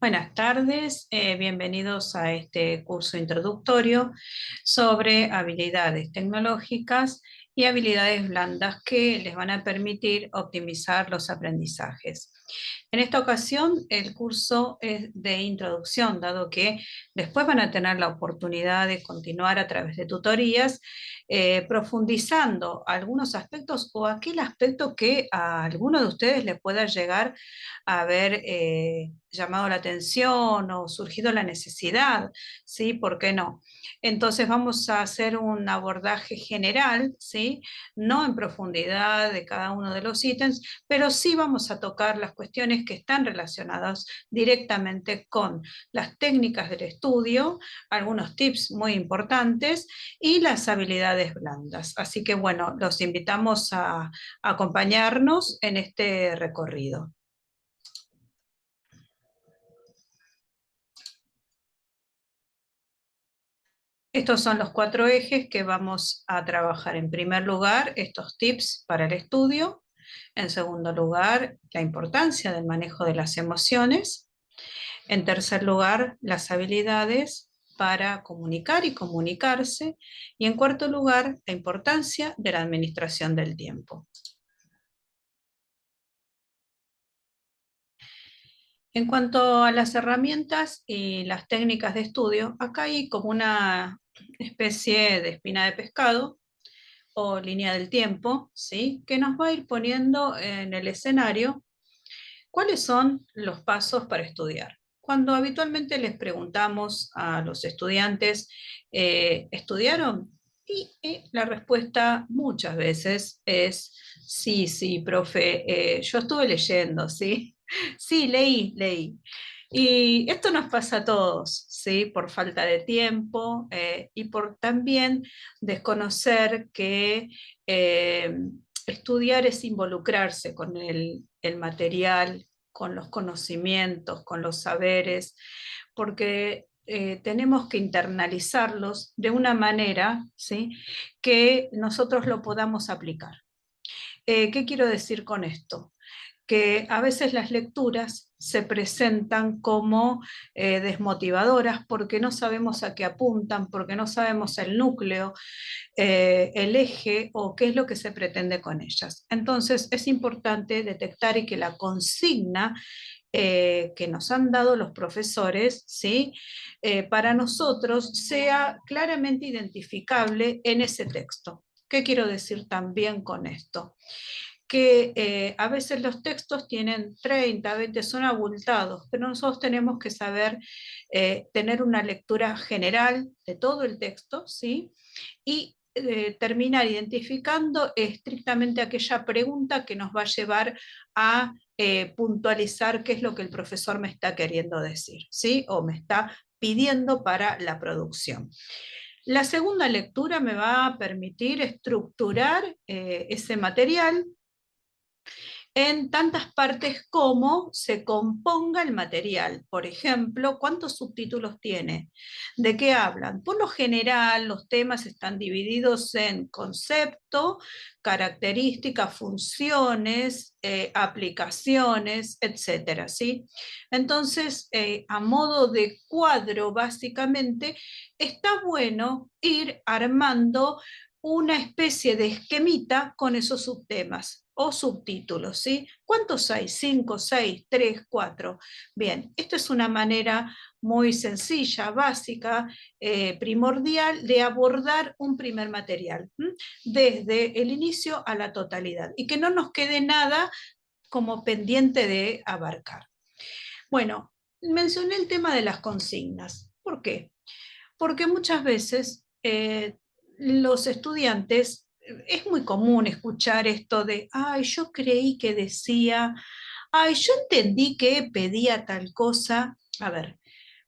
Buenas tardes, bienvenidos a este curso introductorio sobre habilidades tecnológicas y habilidades blandas que les van a permitir optimizar los aprendizajes. En esta ocasión, el curso es de introducción, dado que después van a tener la oportunidad de continuar a través de tutorías, profundizando algunos aspectos o aquel aspecto que a alguno de ustedes le pueda llegar a haber llamado la atención o surgido la necesidad, ¿sí? ¿Por qué no? Entonces vamos a hacer un abordaje general, ¿sí? No en profundidad de cada uno de los ítems, pero sí vamos a tocar las cuestiones que están relacionadas directamente con las técnicas del estudio, algunos tips muy importantes y las habilidades blandas. Así que bueno, los invitamos a acompañarnos en este recorrido. Estos son los 4 ejes que vamos a trabajar. En primer lugar, estos tips para el estudio. En segundo lugar, la importancia del manejo de las emociones. En tercer lugar, las habilidades para comunicar y comunicarse. Y en cuarto lugar, la importancia de la administración del tiempo. En cuanto a las herramientas y las técnicas de estudio, acá hay como una especie de espina de pescado o línea del tiempo, ¿sí? Que nos va a ir poniendo en el escenario cuáles son los pasos para estudiar. Cuando habitualmente les preguntamos a los estudiantes, ¿estudiaron? Y la respuesta muchas veces es, sí, sí, profe, yo estuve leyendo, ¿sí? Sí, leí. Y esto nos pasa a todos, ¿sí? Por falta de tiempo y por también desconocer que estudiar es involucrarse con el material, con los conocimientos, con los saberes, porque tenemos que internalizarlos de una manera, ¿sí? Que nosotros lo podamos aplicar. ¿Qué quiero decir con esto? Que a veces las lecturas se presentan como desmotivadoras porque no sabemos a qué apuntan, porque no sabemos el núcleo, el eje o qué es lo que se pretende con ellas. Entonces es importante detectar y que la consigna que nos han dado los profesores, ¿sí? Para nosotros sea claramente identificable en ese texto. ¿Qué quiero decir también con esto? Que a veces los textos tienen 30, 20, son abultados, pero nosotros tenemos que saber tener una lectura general de todo el texto, ¿sí? Y terminar identificando estrictamente aquella pregunta que nos va a llevar a puntualizar qué es lo que el profesor me está queriendo decir, ¿sí? O me está pidiendo para la producción. La segunda lectura me va a permitir estructurar ese material en tantas partes como se componga el material. Por ejemplo, ¿cuántos subtítulos tiene? ¿De qué hablan? Por lo general, los temas están divididos en concepto, características, funciones, aplicaciones, etcétera, ¿sí? Entonces, a modo de cuadro, básicamente, está bueno ir armando una especie de esquemita con esos subtemas o subtítulos, ¿sí? ¿Cuántos hay? ¿5, 6, 3, 4? Bien, esto es una manera muy sencilla, básica, primordial de abordar un primer material, desde el inicio a la totalidad, y que no nos quede nada como pendiente de abarcar. Bueno, mencioné el tema de las consignas. ¿Por qué? Porque muchas veces los estudiantes, es muy común escuchar esto de, ay, yo creí que decía, ay, yo entendí que pedía tal cosa. A ver,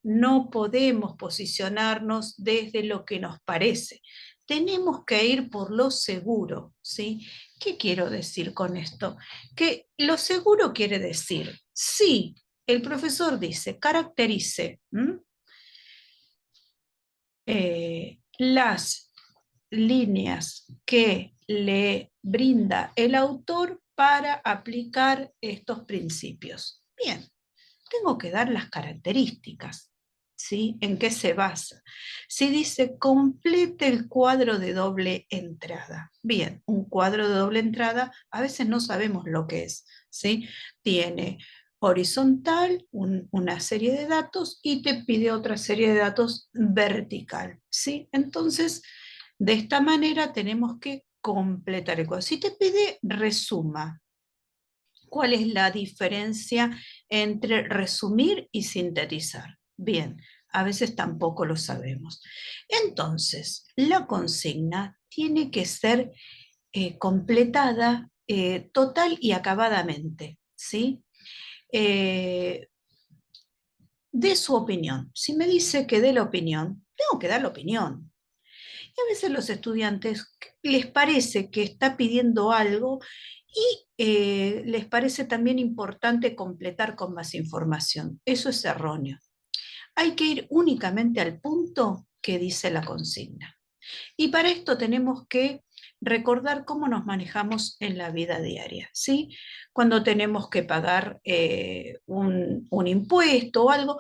no podemos posicionarnos desde lo que nos parece. Tenemos que ir por lo seguro, ¿sí? ¿Qué quiero decir con esto? Que lo seguro quiere decir, sí, el profesor dice, caracterice las líneas que le brinda el autor para aplicar estos principios. Bien, tengo que dar las características, ¿sí? ¿En qué se basa? Si dice complete el cuadro de doble entrada. Bien, un cuadro de doble entrada a veces no sabemos lo que es, ¿sí? Tiene horizontal una serie de datos y te pide otra serie de datos vertical, ¿sí? Entonces, de esta manera tenemos que completar el cuadro. Si te pide resuma, ¿cuál es la diferencia entre resumir y sintetizar? Bien, a veces tampoco lo sabemos. Entonces, la consigna tiene que ser completada total y acabadamente, ¿sí? Eh, de su opinión. Si me dice que dé la opinión, tengo que dar la opinión. Y a veces los estudiantes les parece que está pidiendo algo y les parece también importante completar con más información. Eso es erróneo. Hay que ir únicamente al punto que dice la consigna. Y para esto tenemos que recordar cómo nos manejamos en la vida diaria, ¿sí? Cuando tenemos que pagar un impuesto o algo,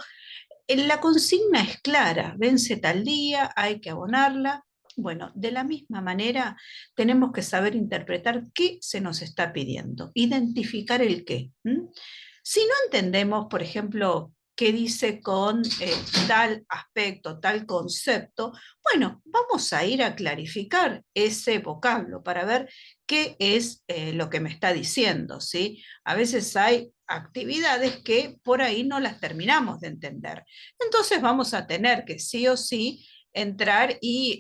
la consigna es clara, vence tal día, hay que abonarla. Bueno, de la misma manera tenemos que saber interpretar qué se nos está pidiendo, identificar el qué. ¿M? Si no entendemos, por ejemplo, qué dice con tal aspecto, tal concepto, bueno, vamos a ir a clarificar ese vocablo para ver qué es lo que me está diciendo, ¿sí? A veces hay actividades que por ahí no las terminamos de entender. Entonces vamos a tener que sí o sí entrar y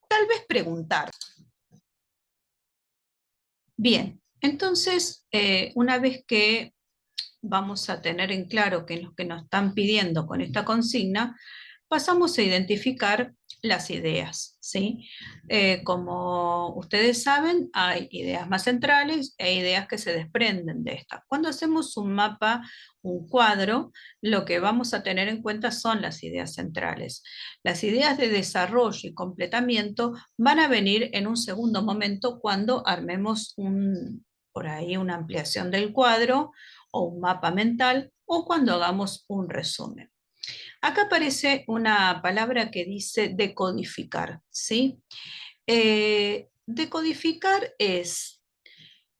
tal vez preguntar. Bien, entonces una vez que vamos a tener en claro qué es lo que nos están pidiendo con esta consigna, pasamos a identificar las ideas, ¿sí? Como ustedes saben, hay ideas más centrales e ideas que se desprenden de estas. Cuando hacemos un mapa, un cuadro, lo que vamos a tener en cuenta son las ideas centrales. Las ideas de desarrollo y completamiento van a venir en un segundo momento cuando armemos por ahí una ampliación del cuadro o un mapa mental o cuando hagamos un resumen. Acá aparece una palabra que dice decodificar, ¿sí? Decodificar es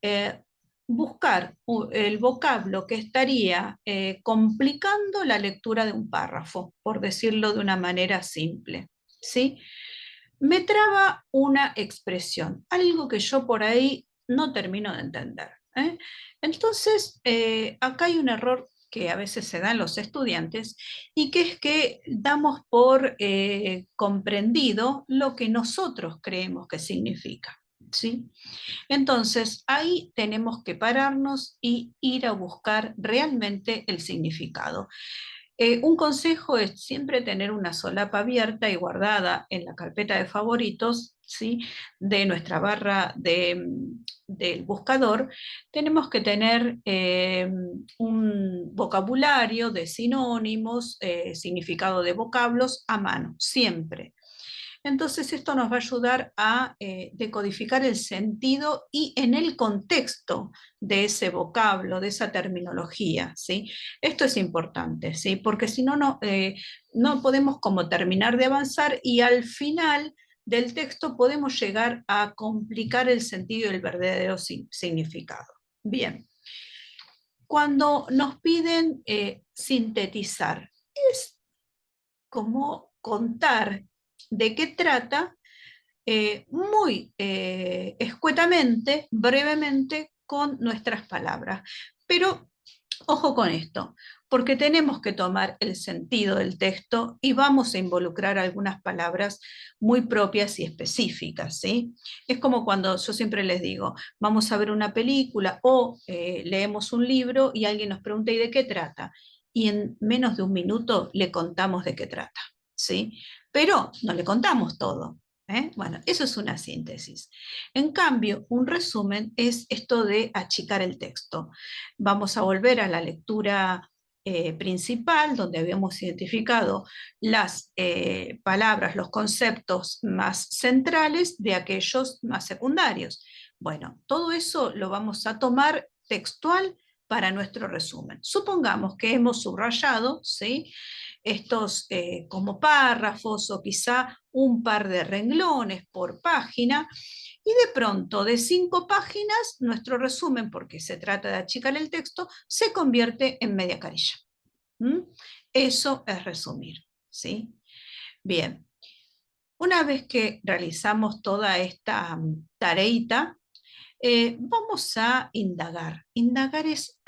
eh, buscar el vocablo que estaría complicando la lectura de un párrafo, por decirlo de una manera simple, ¿sí? Me traba una expresión, algo que yo por ahí no termino de entender. ¿Eh? Entonces, acá hay un error que a veces se da en los estudiantes y que es que damos por comprendido lo que nosotros creemos que significa. ¿Sí? Entonces, ahí tenemos que pararnos y ir a buscar realmente el significado. Un consejo es siempre tener una solapa abierta y guardada en la carpeta de favoritos, ¿sí? De nuestra barra del buscador. Tenemos que tener un vocabulario de sinónimos, significado de vocablos a mano, siempre. Entonces esto nos va a ayudar a decodificar el sentido y en el contexto de ese vocablo, de esa terminología, ¿sí? Esto es importante, ¿sí? Porque si no, no podemos como terminar de avanzar y al final del texto podemos llegar a complicar el sentido y el verdadero significado. Bien, cuando nos piden sintetizar, es como contar de qué trata muy escuetamente, brevemente, con nuestras palabras. Pero ojo con esto, porque tenemos que tomar el sentido del texto y vamos a involucrar algunas palabras muy propias y específicas, ¿sí? Es como cuando yo siempre les digo, vamos a ver una película o leemos un libro y alguien nos pregunta, ¿y de qué trata? Y en menos de un minuto le contamos de qué trata, ¿sí? Pero no le contamos todo. Bueno, eso es una síntesis. En cambio, un resumen es esto de achicar el texto. Vamos a volver a la lectura principal, donde habíamos identificado las palabras, los conceptos más centrales de aquellos más secundarios. Bueno, todo eso lo vamos a tomar textual para nuestro resumen. Supongamos que hemos subrayado, ¿sí?, estos como párrafos o quizá un par de renglones por página, y de pronto de 5 páginas nuestro resumen, porque se trata de achicar el texto, se convierte en media carilla. ¿Mm? Eso es resumir, ¿sí? Bien, una vez que realizamos toda esta tareita, vamos a indagar. Indagar es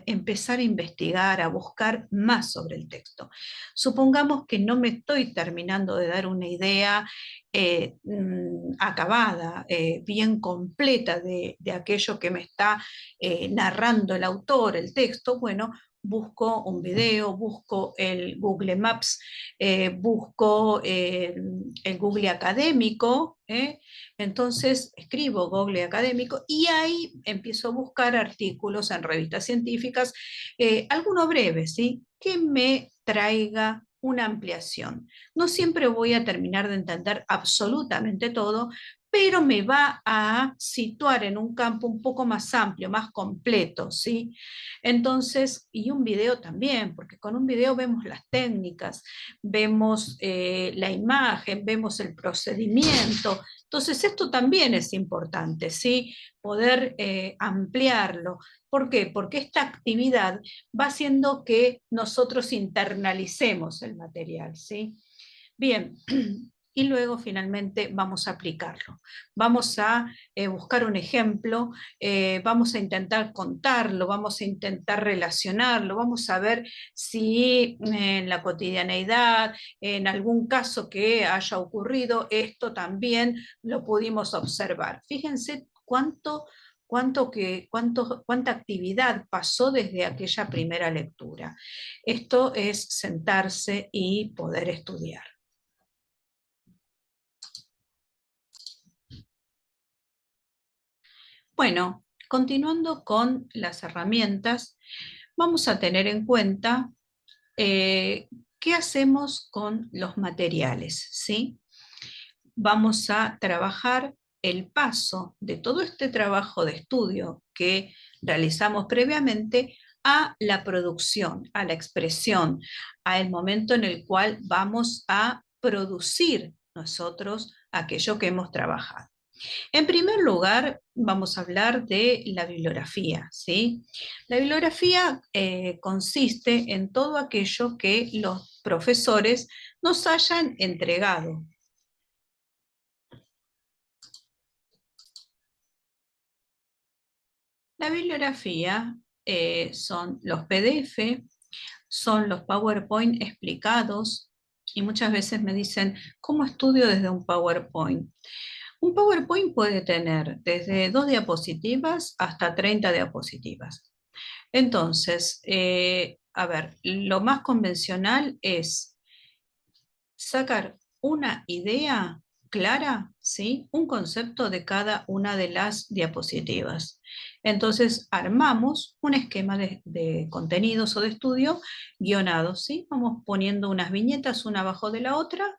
empezar a investigar, a buscar más sobre el texto. Supongamos que no me estoy terminando de dar una idea acabada, bien completa de aquello que me está narrando el autor, el texto. Bueno, busco un video, busco el Google Maps, busco el Google Académico, entonces escribo Google Académico y ahí empiezo a buscar artículos en revistas científicas, alguno breve, ¿sí?, que me traiga una ampliación. No siempre voy a terminar de entender absolutamente todo, pero me va a situar en un campo un poco más amplio, más completo, ¿sí? Entonces, y un video también, porque con un video vemos las técnicas, vemos la imagen, vemos el procedimiento. Entonces, esto también es importante, ¿sí?, poder ampliarlo. ¿Por qué? Porque esta actividad va haciendo que nosotros internalicemos el material, ¿sí? Bien, y luego finalmente vamos a aplicarlo. Vamos a buscar un ejemplo, vamos a intentar contarlo, vamos a intentar relacionarlo, vamos a ver si en la cotidianeidad, en algún caso que haya ocurrido, esto también lo pudimos observar. Fíjense cuánta actividad pasó desde aquella primera lectura. Esto es sentarse y poder estudiar. Bueno, continuando con las herramientas, vamos a tener en cuenta qué hacemos con los materiales, ¿sí? Vamos a trabajar el paso de todo este trabajo de estudio que realizamos previamente a la producción, a la expresión, al momento en el cual vamos a producir nosotros aquello que hemos trabajado. En primer lugar, vamos a hablar de la bibliografía, ¿sí? La bibliografía consiste en todo aquello que los profesores nos hayan entregado. La bibliografía son los PDF, son los PowerPoint explicados, y muchas veces me dicen, ¿cómo estudio desde un PowerPoint? Un PowerPoint puede tener desde 2 diapositivas hasta 30 diapositivas. Entonces, a ver, lo más convencional es sacar una idea clara, ¿sí?, un concepto de cada una de las diapositivas. Entonces, armamos un esquema de contenidos o de estudio guionados, ¿sí? Vamos poniendo unas viñetas una abajo de la otra,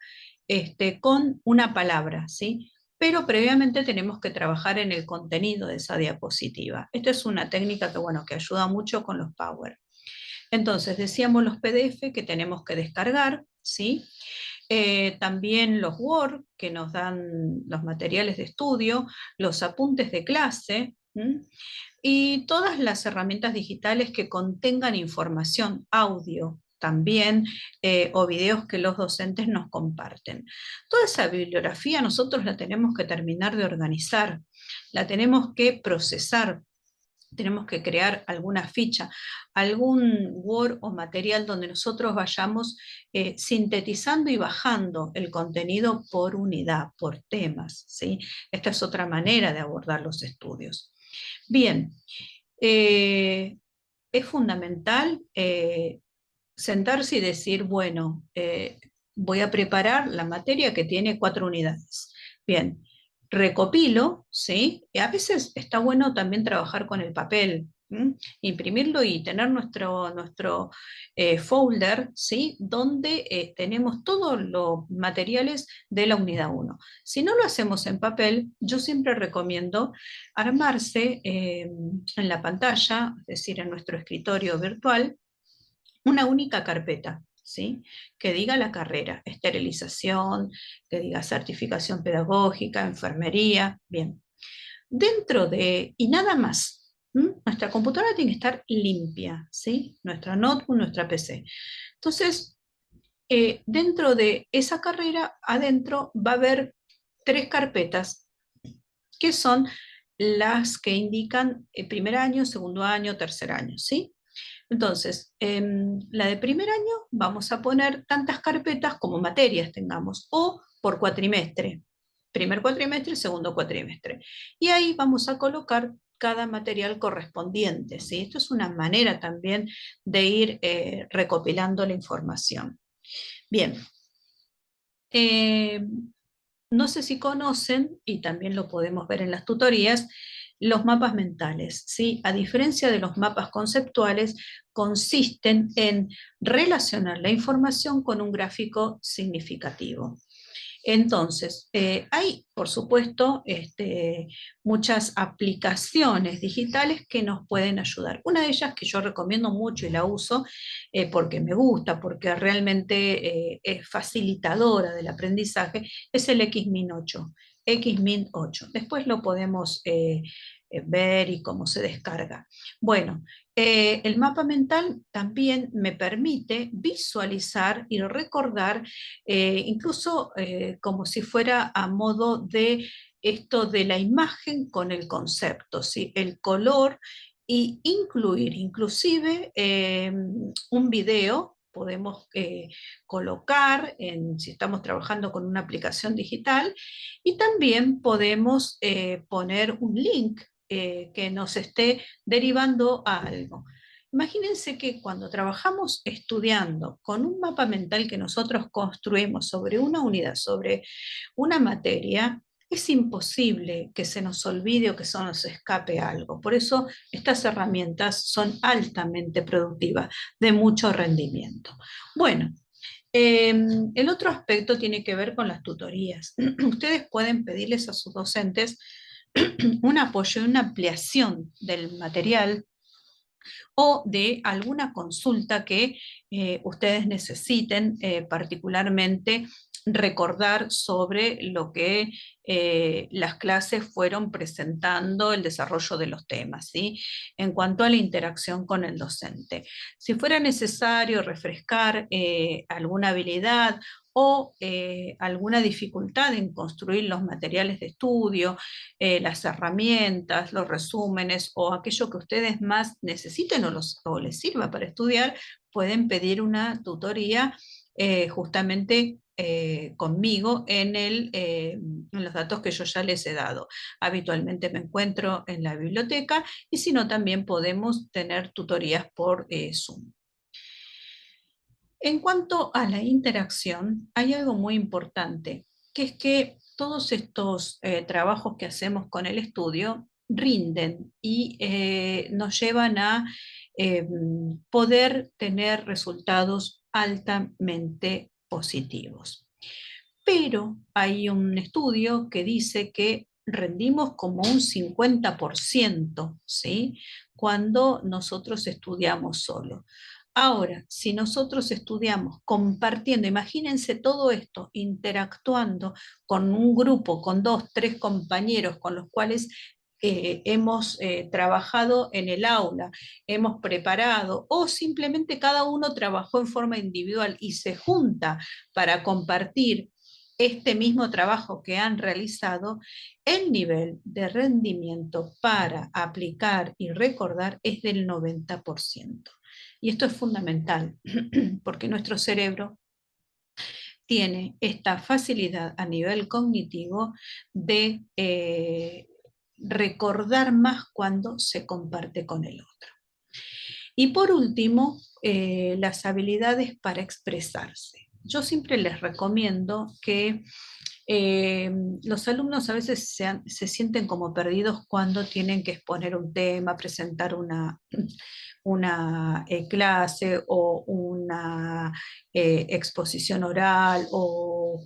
con una palabra, ¿sí? Pero previamente tenemos que trabajar en el contenido de esa diapositiva. Esta es una técnica que, bueno, que ayuda mucho con los Power. Entonces, decíamos los PDF que tenemos que descargar, ¿sí? También los Word, que nos dan los materiales de estudio, los apuntes de clase, y todas las herramientas digitales que contengan información, audio también, o videos que los docentes nos comparten. Toda esa bibliografía nosotros la tenemos que terminar de organizar, la tenemos que procesar, tenemos que crear alguna ficha, algún Word o material donde nosotros vayamos sintetizando y bajando el contenido por unidad, por temas, ¿sí? Esta es otra manera de abordar los estudios. Bien, es fundamental sentarse y decir, bueno, voy a preparar la materia que tiene 4 unidades. Bien, recopilo, ¿sí? Y a veces está bueno también trabajar con el papel, ¿Mm? Imprimirlo y tener nuestro folder, ¿sí? Donde tenemos todos los materiales de la unidad 1. Si no lo hacemos en papel, yo siempre recomiendo armarse en la pantalla, es decir, en nuestro escritorio virtual, una única carpeta, ¿sí? Que diga la carrera, esterilización, que diga certificación pedagógica, enfermería, bien. Dentro de, y nada más, ¿m? Nuestra computadora tiene que estar limpia, ¿sí? Nuestra notebook, nuestra PC. Entonces, dentro de esa carrera, adentro va a haber 3 carpetas, que son las que indican primer año, segundo año, tercer año, ¿sí? Entonces, en la de primer año vamos a poner tantas carpetas como materias tengamos, o por cuatrimestre, primer cuatrimestre, segundo cuatrimestre. Y ahí vamos a colocar cada material correspondiente, ¿sí? Esto es una manera también de ir recopilando la información. Bien, eh, no sé si conocen, y también lo podemos ver en las tutorías, los mapas mentales, ¿sí? A diferencia de los mapas conceptuales, consisten en relacionar la información con un gráfico significativo. Entonces, hay, por supuesto, muchas aplicaciones digitales que nos pueden ayudar. Una de ellas que yo recomiendo mucho y la uso porque me gusta, porque realmente es facilitadora del aprendizaje, es el Xmin 8. Xmin 8. Después lo podemos ver y cómo se descarga. Bueno, el mapa mental también me permite visualizar y recordar incluso como si fuera a modo de esto de la imagen con el concepto, ¿sí? El color y incluir inclusive un video. Podemos colocar, si estamos trabajando con una aplicación digital, y también podemos poner un link que nos esté derivando a algo. Imagínense que cuando trabajamos estudiando con un mapa mental que nosotros construimos sobre una unidad, sobre una materia, es imposible que se nos olvide o que se nos escape algo. Por eso estas herramientas son altamente productivas, de mucho rendimiento. Bueno, el otro aspecto tiene que ver con las tutorías. Ustedes pueden pedirles a sus docentes un apoyo y una ampliación del material o de alguna consulta que ustedes necesiten particularmente recordar sobre lo que las clases fueron presentando, el desarrollo de los temas, ¿sí? En cuanto a la interacción con el docente. Si fuera necesario refrescar alguna habilidad o alguna dificultad en construir los materiales de estudio, las herramientas, los resúmenes o aquello que ustedes más necesiten o les sirva para estudiar, pueden pedir una tutoría justamente conmigo en los datos que yo ya les he dado. Habitualmente me encuentro en la biblioteca y si no, también podemos tener tutorías por Zoom. En cuanto a la interacción, hay algo muy importante, que es que todos estos trabajos que hacemos con el estudio rinden y nos llevan a eh, poder tener resultados altamente positivos. Pero hay un estudio que dice que rendimos como un 50%, ¿sí? Cuando nosotros estudiamos solo. Ahora, si nosotros estudiamos compartiendo, imagínense todo esto, interactuando con un grupo, con 2, 3 compañeros con los cuales hemos trabajado en el aula, hemos preparado, o simplemente cada uno trabajó en forma individual y se junta para compartir este mismo trabajo que han realizado, el nivel de rendimiento para aplicar y recordar es del 90%. Y esto es fundamental, porque nuestro cerebro tiene esta facilidad a nivel cognitivo de recordar más cuando se comparte con el otro. Y por último, las habilidades para expresarse. Yo siempre les recomiendo que Eh, los alumnos a veces se sienten como perdidos cuando tienen que exponer un tema, presentar una clase o una exposición oral o,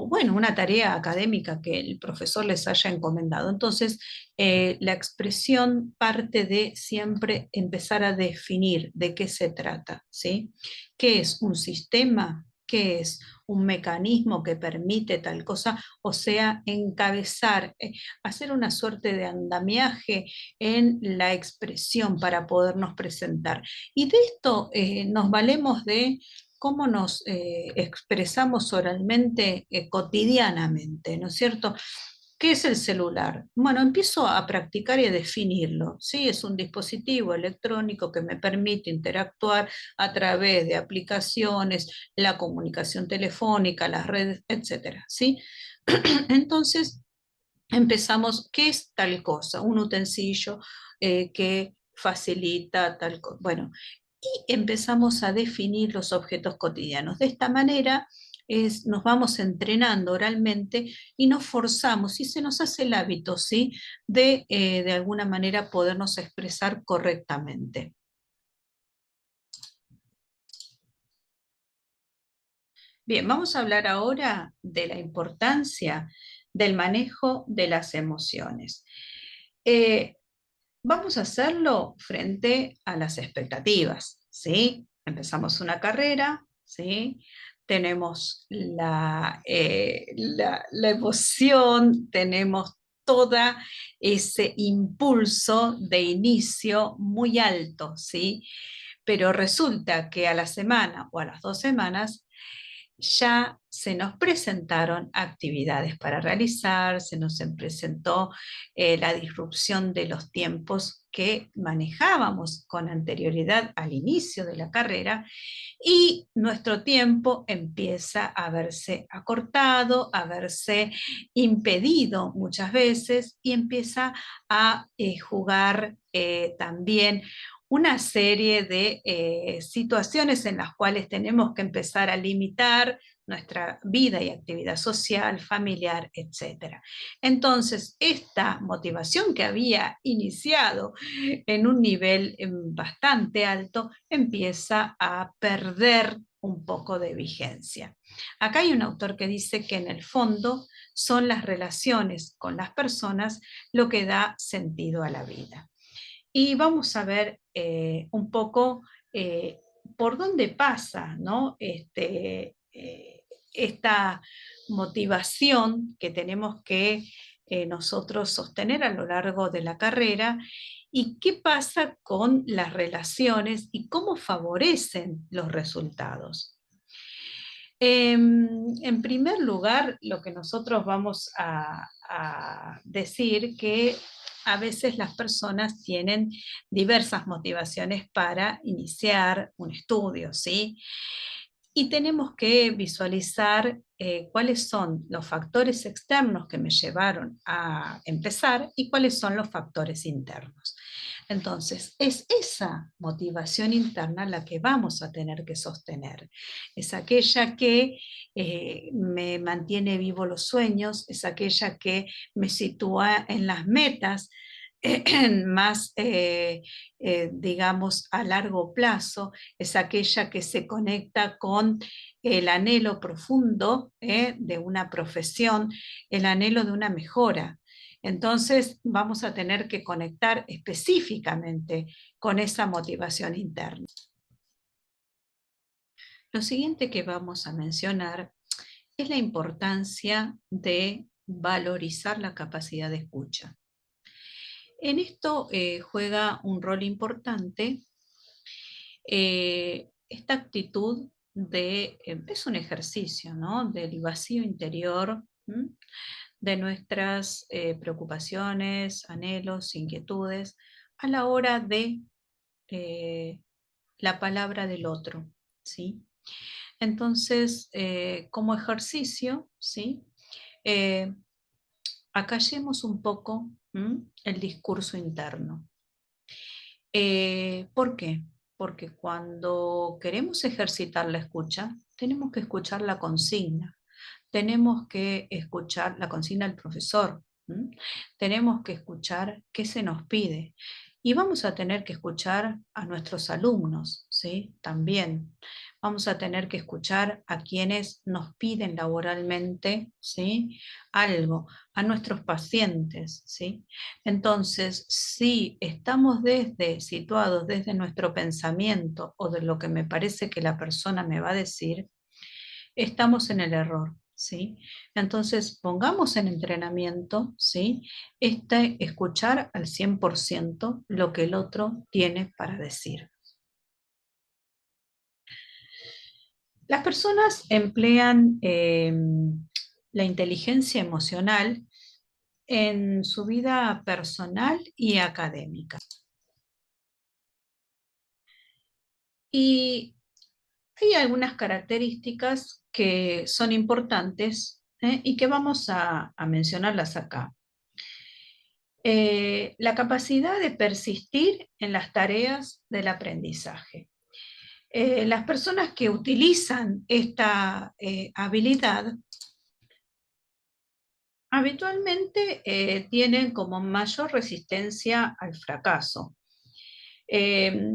bueno, una tarea académica que el profesor les haya encomendado. Entonces, la expresión parte de siempre empezar a definir de qué se trata, ¿sí? ¿Qué es un sistema? ¿Qué es un mecanismo que permite tal cosa? O sea, encabezar, hacer una suerte de andamiaje en la expresión para podernos presentar. Y de esto nos valemos de cómo nos expresamos oralmente cotidianamente, ¿no es cierto? ¿Qué es el celular? Bueno, empiezo a practicar y a definirlo. ¿Sí? Es un dispositivo electrónico que me permite interactuar a través de aplicaciones, la comunicación telefónica, las redes, etcétera. ¿Sí? Entonces, empezamos, ¿qué es tal cosa? Un utensilio que facilita tal cosa. Bueno, y empezamos a definir los objetos cotidianos. De esta manera nos vamos entrenando oralmente y nos forzamos, y se nos hace el hábito, ¿sí? De alguna manera podernos expresar correctamente. Bien, vamos a hablar ahora de la importancia del manejo de las emociones. Eh, Vamos a hacerlo frente a las expectativas, ¿sí? Empezamos una carrera, ¿sí? Tenemos la emoción, tenemos todo ese impulso de inicio muy alto, ¿sí? Pero resulta que a la semana o a las 2 semanas ya se nos presentaron actividades para realizar, se nos presentó la disrupción de los tiempos que manejábamos con anterioridad al inicio de la carrera y nuestro tiempo empieza a verse acortado, a verse impedido muchas veces y empieza a jugar también una serie de situaciones en las cuales tenemos que empezar a limitar nuestra vida y actividad social, familiar, etc. Entonces, esta motivación que había iniciado en un nivel bastante alto empieza a perder un poco de vigencia. Acá hay un autor que dice que en el fondo son las relaciones con las personas lo que da sentido a la vida. Y vamos a ver un poco por dónde pasa, ¿no? Esta motivación que tenemos que nosotros sostener a lo largo de la carrera y qué pasa con las relaciones y cómo favorecen los resultados. En primer lugar, lo que nosotros vamos a decir que a veces las personas tienen diversas motivaciones para iniciar un estudio, ¿sí? Y tenemos que visualizar cuáles son los factores externos que me llevaron a empezar y cuáles son los factores internos. Entonces, es esa motivación interna la que vamos a tener que sostener. Es aquella que me mantiene vivo los sueños, es aquella que me sitúa en las metas más, digamos, a largo plazo, es aquella que se conecta con el anhelo profundo de una profesión, el anhelo de una mejora. Entonces vamos a tener que conectar específicamente con esa motivación interna. Lo siguiente que vamos a mencionar es la importancia de valorizar la capacidad de escucha. En esto juega un rol importante esta actitud es un ejercicio, ¿no? Del vacío interior, de nuestras preocupaciones, anhelos, inquietudes, a la hora de eh, la palabra del otro, ¿sí? Entonces, como ejercicio, ¿sí? Eh, acallemos un poco el discurso interno. ¿Por qué? Porque cuando queremos ejercitar la escucha, tenemos que escuchar la consigna, tenemos que escuchar la consigna del profesor, ¿m? Tenemos que escuchar qué se nos pide y vamos a tener que escuchar a nuestros alumnos, ¿sí? También vamos a tener que escuchar a quienes nos piden laboralmente, ¿sí? Algo, a nuestros pacientes, ¿sí? Entonces, si estamos situados desde nuestro pensamiento o de lo que me parece que la persona me va a decir, estamos en el error, ¿sí? Entonces, pongamos en entrenamiento, ¿sí? Escuchar al 100% lo que el otro tiene para decir. Las personas emplean la inteligencia emocional en su vida personal y académica. Y hay algunas características que son importantes, y que vamos a mencionarlas acá. La capacidad de persistir en las tareas del aprendizaje. Las personas que utilizan esta habilidad habitualmente tienen como mayor resistencia al fracaso. Eh,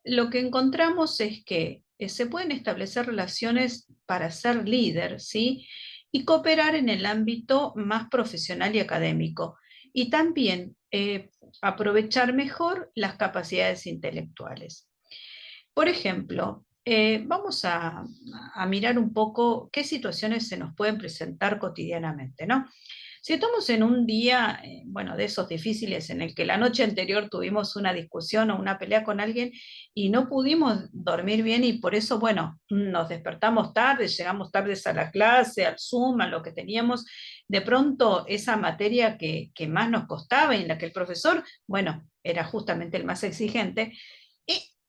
lo que encontramos es que se pueden establecer relaciones para ser líder, ¿sí? Y cooperar en el ámbito más profesional y académico. Y también aprovechar mejor las capacidades intelectuales. Por ejemplo, vamos a mirar un poco qué situaciones se nos pueden presentar cotidianamente, ¿no? Si estamos en un día, bueno, de esos difíciles en el que la noche anterior tuvimos una discusión o una pelea con alguien y no pudimos dormir bien y por eso, bueno, nos despertamos tarde, llegamos tardes a la clase, al Zoom, a lo que teníamos, de pronto esa materia que más nos costaba y en la que el profesor, bueno, era justamente el más exigente,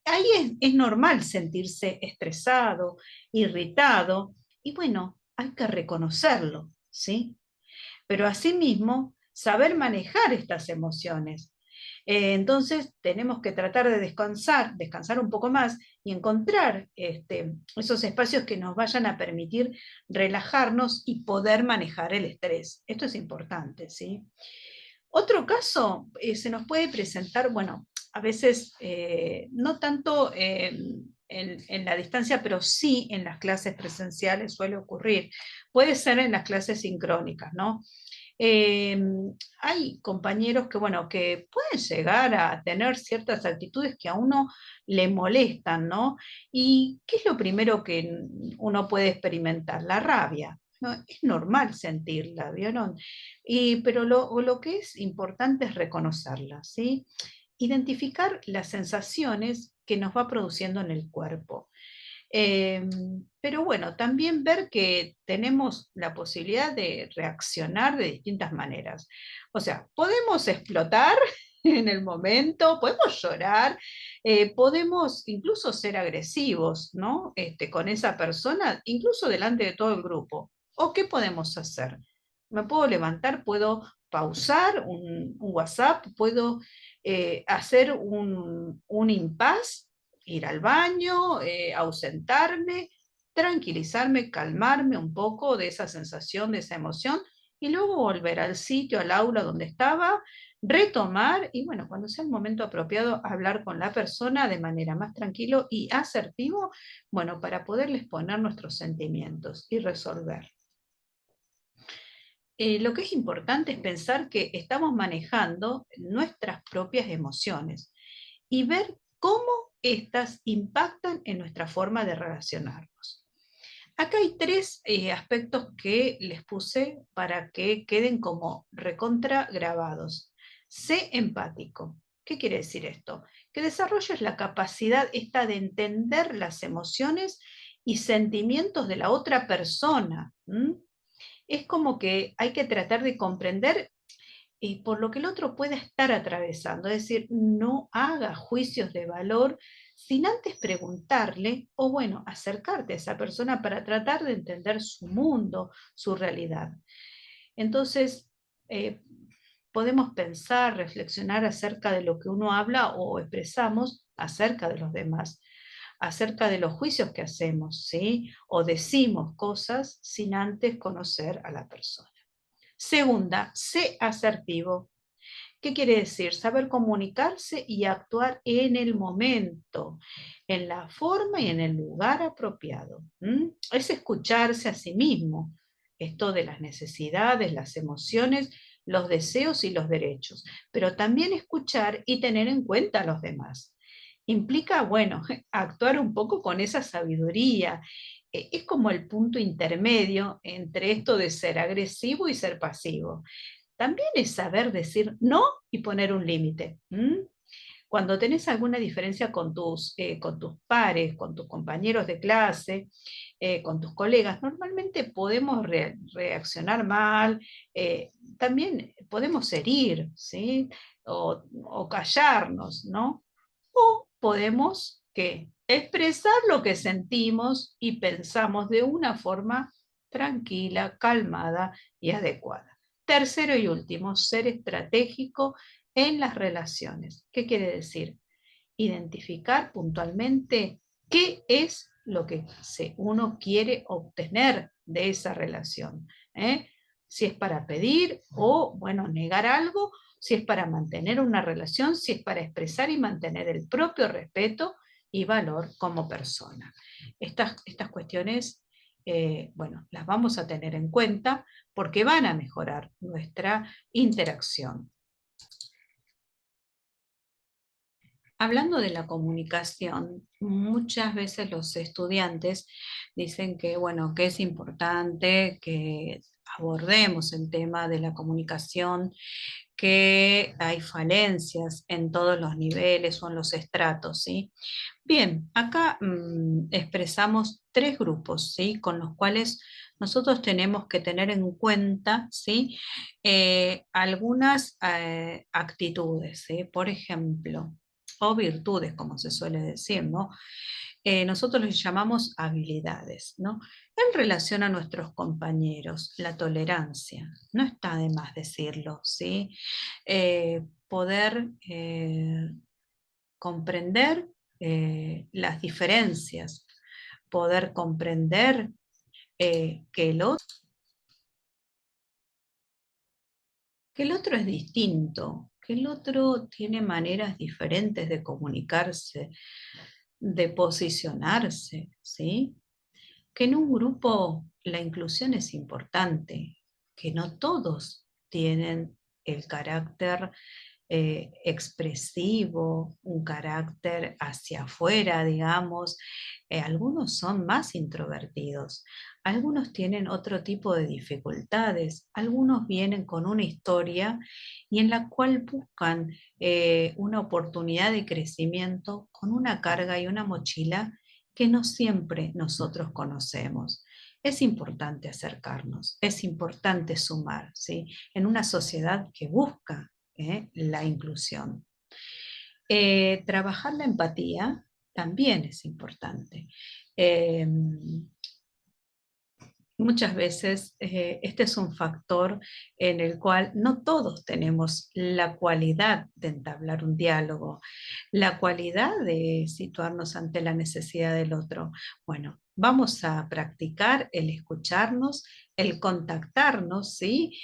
ahí es normal sentirse estresado, irritado, y bueno, hay que reconocerlo, ¿sí? Pero asimismo, saber manejar estas emociones. Entonces, tenemos que tratar de descansar un poco más y encontrar esos espacios que nos vayan a permitir relajarnos y poder manejar el estrés. Esto es importante, ¿sí? Otro caso se nos puede presentar, bueno, a veces no tanto en la distancia, pero sí en las clases presenciales suele ocurrir. Puede ser en las clases sincrónicas, ¿no? Eh, Hay compañeros que, bueno, que pueden llegar a tener ciertas actitudes que a uno le molestan, ¿no? ¿Y qué es lo primero que uno puede experimentar? La rabia, ¿no? Es normal sentirla, ¿vieron? Pero lo que es importante es reconocerla, ¿sí? Identificar las sensaciones que nos va produciendo en el cuerpo. Eh, pero bueno, también ver que tenemos la posibilidad de reaccionar de distintas maneras. O sea, podemos explotar en el momento, podemos llorar, podemos incluso ser agresivos, ¿no? Con esa persona, incluso delante de todo el grupo. ¿O qué podemos hacer? Me puedo levantar, puedo pausar un WhatsApp, puedo hacer un impasse, ir al baño, ausentarme, tranquilizarme, calmarme un poco de esa sensación, de esa emoción, y luego volver al sitio, al aula donde estaba, retomar y bueno, cuando sea el momento apropiado, hablar con la persona de manera más tranquilo y asertivo, bueno, para poderles poner nuestros sentimientos y resolver. Lo que es importante es pensar que estamos manejando nuestras propias emociones y ver cómo éstas impactan en nuestra forma de relacionarnos. Acá hay tres aspectos que les puse para que queden como recontra grabados. Sé empático. ¿Qué quiere decir esto? Que desarrolles la capacidad esta de entender las emociones y sentimientos de la otra persona. Es como que hay que tratar de comprender por lo que el otro pueda estar atravesando. Es decir, no haga juicios de valor sin antes preguntarle o, bueno, acercarte a esa persona para tratar de entender su mundo, su realidad. Entonces, eh, podemos pensar, reflexionar acerca de lo que uno habla o expresamos acerca de los demás. acerca de los juicios que hacemos, ¿sí? O decimos cosas sin antes conocer a la persona. Segunda, sé asertivo. ¿Qué quiere decir? Saber comunicarse y actuar en el momento, en la forma y en el lugar apropiado. Es escucharse a sí mismo. Esto de las necesidades, las emociones, los deseos y los derechos. Pero también escuchar y tener en cuenta a los demás. Implica, bueno, actuar un poco con esa sabiduría. Es como el punto intermedio entre esto de ser agresivo y ser pasivo. También es saber decir no y poner un límite. Cuando tenés alguna diferencia con tus pares, con tus compañeros de clase, con tus colegas, normalmente podemos reaccionar mal, también podemos herir, ¿sí? O callarnos, ¿no? O podemos expresar lo que sentimos y pensamos de una forma tranquila, calmada y adecuada. Tercero y último, ser estratégico en las relaciones. ¿Qué quiere decir? Identificar puntualmente qué es lo que uno quiere obtener de esa relación. Si es para pedir o, bueno, negar algo, si es para mantener una relación, si es para expresar y mantener el propio respeto y valor como persona. Estas cuestiones, bueno, las vamos a tener en cuenta porque van a mejorar nuestra interacción. Hablando de la comunicación, muchas veces los estudiantes dicen que, bueno, que es importante que abordemos el tema de la comunicación, que hay falencias en todos los niveles o en los estratos, ¿sí? Bien, acá expresamos tres grupos, ¿sí? Con los cuales nosotros tenemos que tener en cuenta, ¿sí? Algunas actitudes, ¿sí? Por ejemplo, o virtudes, como se suele decir, ¿no? Nosotros les llamamos habilidades, ¿no? En relación a nuestros compañeros, la tolerancia, no está de más decirlo, ¿sí? Poder comprender las diferencias, poder comprender que el otro es distinto, que el otro tiene maneras diferentes de comunicarse, de posicionarse, ¿sí? Que en un grupo la inclusión es importante, que no todos tienen el carácter expresivo, un carácter hacia afuera, digamos. Algunos son más introvertidos, algunos tienen otro tipo de dificultades, algunos vienen con una historia y en la cual buscan una oportunidad de crecimiento con una carga y una mochila que no siempre nosotros conocemos. Es importante acercarnos, es importante sumar, ¿sí? En una sociedad que busca la inclusión. Trabajar la empatía también es importante. Eh, Muchas veces este es un factor en el cual no todos tenemos la cualidad de entablar un diálogo, la cualidad de situarnos ante la necesidad del otro. Bueno, vamos a practicar el escucharnos, el contactarnos, ¿sí?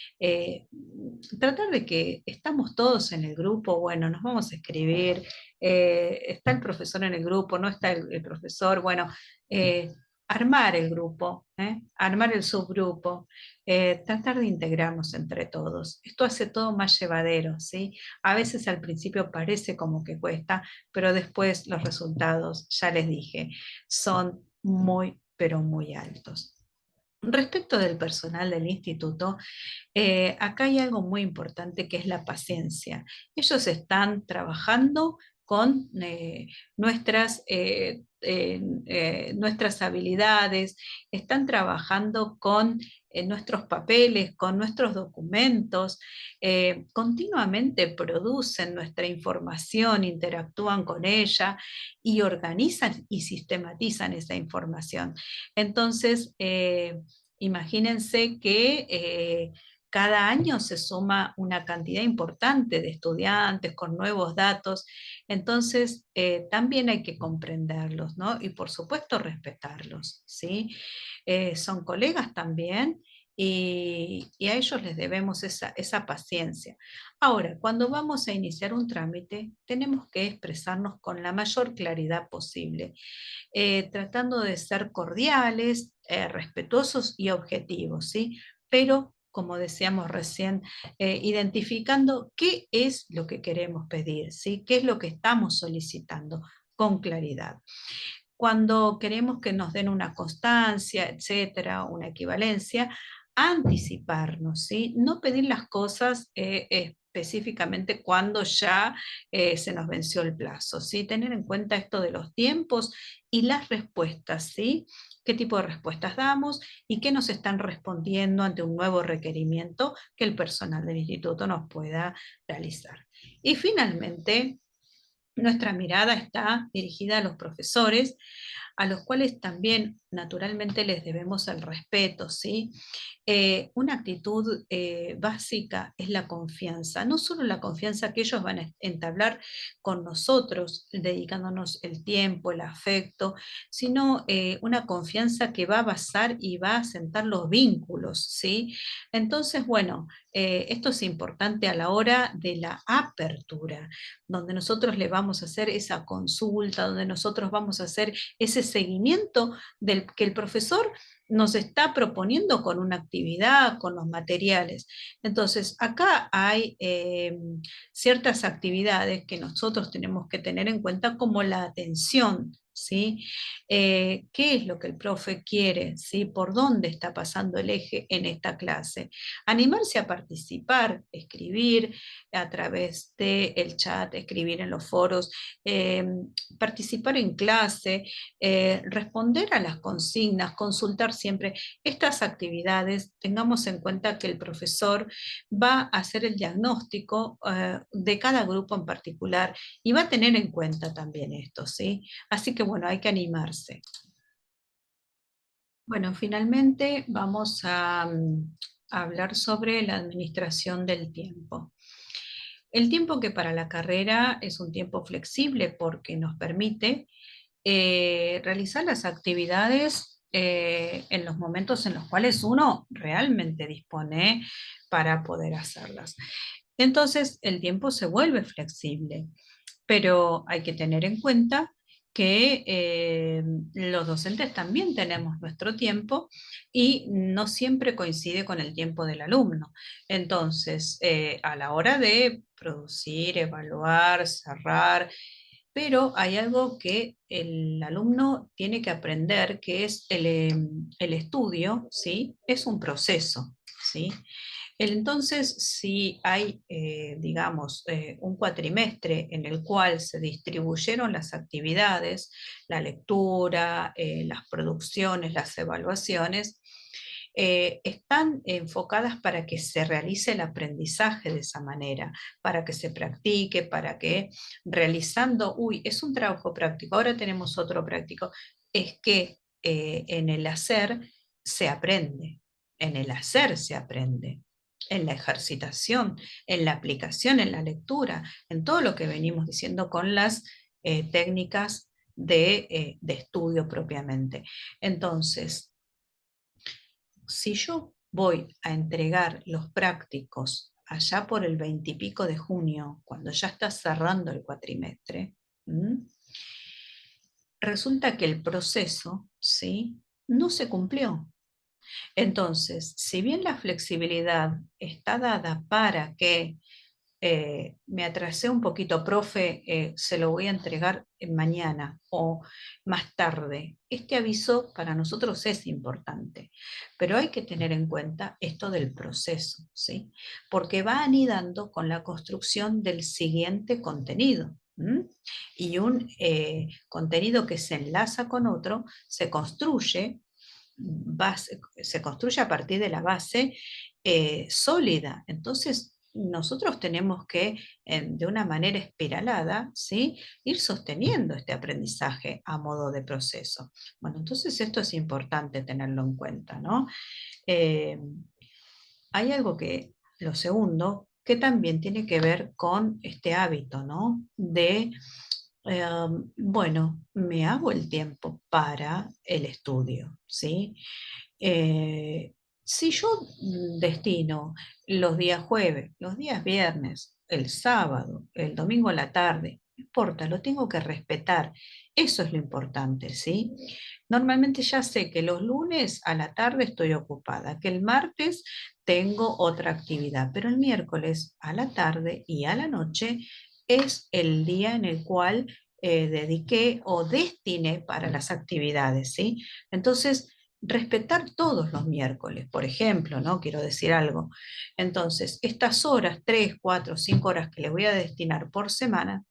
Tratar de que estamos todos en el grupo, bueno, nos vamos a escribir, está el profesor en el grupo, no está el profesor, bueno, armar el grupo, armar el subgrupo, tratar de integrarnos entre todos. Esto hace todo más llevadero, ¿sí? A veces al principio parece como que cuesta, pero después los resultados, ya les dije, son muy, pero muy altos. Respecto del personal del instituto, acá hay algo muy importante que es la paciencia. Ellos están trabajando con nuestras habilidades, están trabajando con nuestros papeles, con nuestros documentos, continuamente producen nuestra información, interactúan con ella y organizan y sistematizan esa información. Entonces, imagínense que cada año se suma una cantidad importante de estudiantes con nuevos datos, entonces también hay que comprenderlos, ¿no? Y por supuesto respetarlos, ¿sí? Son colegas también y a ellos les debemos esa paciencia. Ahora, cuando vamos a iniciar un trámite, tenemos que expresarnos con la mayor claridad posible, tratando de ser cordiales, respetuosos y objetivos, ¿sí? Pero, como decíamos recién, identificando qué es lo que queremos pedir, ¿sí? ¿Qué es lo que estamos solicitando con claridad? Cuando queremos que nos den una constancia, etcétera, una equivalencia, anticiparnos, ¿sí? No pedir las cosas específicamente cuando ya se nos venció el plazo, ¿sí? Tener en cuenta esto de los tiempos y las respuestas, ¿sí? ¿Qué tipo de respuestas damos y qué nos están respondiendo ante un nuevo requerimiento que el personal del instituto nos pueda realizar? Y finalmente, nuestra mirada está dirigida a los profesores, a los cuales también naturalmente les debemos el respeto, ¿sí? Una actitud básica es la confianza, no solo la confianza que ellos van a entablar con nosotros, dedicándonos el tiempo, el afecto, sino una confianza que va a basar y va a sentar los vínculos, ¿sí? Entonces, bueno, esto es importante a la hora de la apertura, donde nosotros le vamos a hacer esa consulta, donde nosotros vamos a hacer ese seguimiento del que el profesor nos está proponiendo con una actividad, con los materiales. Entonces, acá hay ciertas actividades que nosotros tenemos que tener en cuenta como la atención, ¿sí? ¿Qué es lo que el profe quiere? ¿Sí? ¿Por dónde está pasando el eje en esta clase? Animarse a participar, escribir a través del chat, escribir en los foros, eh, participar en clase, responder a las consignas, consultar siempre estas actividades. Tengamos en cuenta que el profesor va a hacer el diagnóstico de cada grupo en particular y va a tener en cuenta también esto, ¿sí? Así que bueno, hay que animarse. Bueno, finalmente vamos a hablar sobre la administración del tiempo. El tiempo que para la carrera es un tiempo flexible porque nos permite realizar las actividades en los momentos en los cuales uno realmente dispone para poder hacerlas. Entonces el tiempo se vuelve flexible, pero hay que tener en cuenta que los docentes también tenemos nuestro tiempo y no siempre coincide con el tiempo del alumno. Entonces, a la hora de producir, evaluar, cerrar, pero hay algo que el alumno tiene que aprender, que es el estudio, ¿sí? Es un proceso, ¿sí? Entonces, si hay, digamos, un cuatrimestre en el cual se distribuyeron las actividades, la lectura, las producciones, las evaluaciones, están enfocadas para que se realice el aprendizaje de esa manera, para que se practique, para que realizando, uy, es un trabajo práctico, ahora tenemos otro práctico, es que en el hacer se aprende, en el hacer se aprende, en la ejercitación, en la aplicación, en la lectura, en todo lo que venimos diciendo con las técnicas de estudio propiamente. Entonces, si yo voy a entregar los prácticos allá por el 20 y pico de junio, cuando ya está cerrando el cuatrimestre, resulta que el proceso, ¿sí?, no se cumplió. Entonces, si bien la flexibilidad está dada para que me atrasé un poquito, profe, se lo voy a entregar mañana o más tarde. Este aviso para nosotros es importante, pero hay que tener en cuenta esto del proceso, ¿sí? Porque va anidando con la construcción del siguiente contenido. Y un contenido que se enlaza con otro se construye, se construye a partir de la base sólida. Entonces, nosotros tenemos que, de una manera espiralada, ¿sí?, ir sosteniendo este aprendizaje a modo de proceso. Bueno, entonces esto es importante tenerlo en cuenta, ¿no? Eh, hay algo que, lo segundo, que también tiene que ver con este hábito, ¿no? De, bueno, me hago el tiempo para el estudio, ¿sí? Eh, si yo destino los días jueves, los días viernes, el sábado, el domingo a la tarde, no importa, lo tengo que respetar. Eso es lo importante, ¿sí? Normalmente ya sé que los lunes a la tarde estoy ocupada, que el martes tengo otra actividad, pero el miércoles a la tarde y a la noche es el día en el cual dediqué o destiné para las actividades, ¿sí? Entonces, respetar todos los miércoles, por ejemplo, ¿no? Quiero decir algo. Entonces, estas horas, 3, 4, 5 horas que le voy a destinar por semana,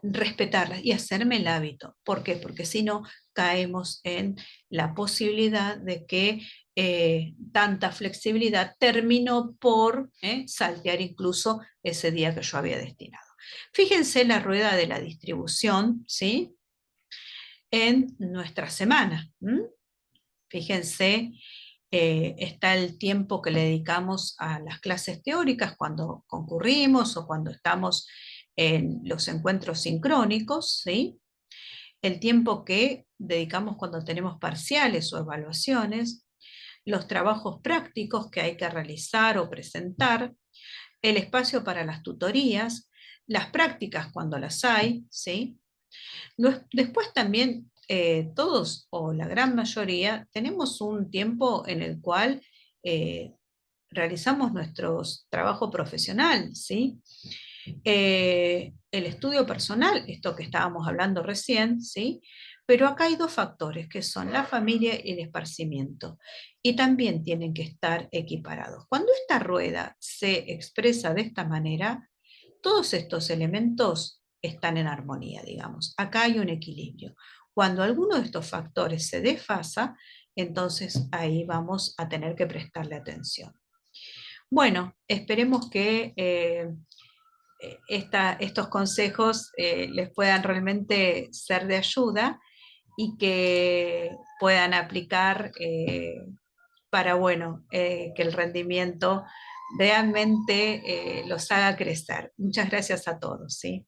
respetarlas y hacerme el hábito. ¿Por qué? Porque si no, caemos en la posibilidad de que tanta flexibilidad terminó por saltear incluso ese día que yo había destinado. Fíjense la rueda de la distribución, ¿sí? En nuestra semana. Fíjense, está el tiempo que le dedicamos a las clases teóricas cuando concurrimos o cuando estamos en los encuentros sincrónicos, ¿sí? El tiempo que dedicamos cuando tenemos parciales o evaluaciones, los trabajos prácticos que hay que realizar o presentar, el espacio para las tutorías, las prácticas cuando las hay, ¿sí? Después también todos o la gran mayoría tenemos un tiempo en el cual eh, realizamos nuestro trabajo profesional, ¿sí? El estudio personal, esto que estábamos hablando recién, ¿sí? Pero acá hay dos factores que son la familia y el esparcimiento, y también tienen que estar equiparados. Cuando esta rueda se expresa de esta manera, todos estos elementos están en armonía, digamos. Acá hay un equilibrio. Cuando alguno de estos factores se desfasa, entonces ahí vamos a tener que prestarle atención. Bueno, esperemos que estos consejos les puedan realmente ser de ayuda y que puedan aplicar para, bueno, que el rendimiento realmente los haga crecer. Muchas gracias a todos, ¿sí?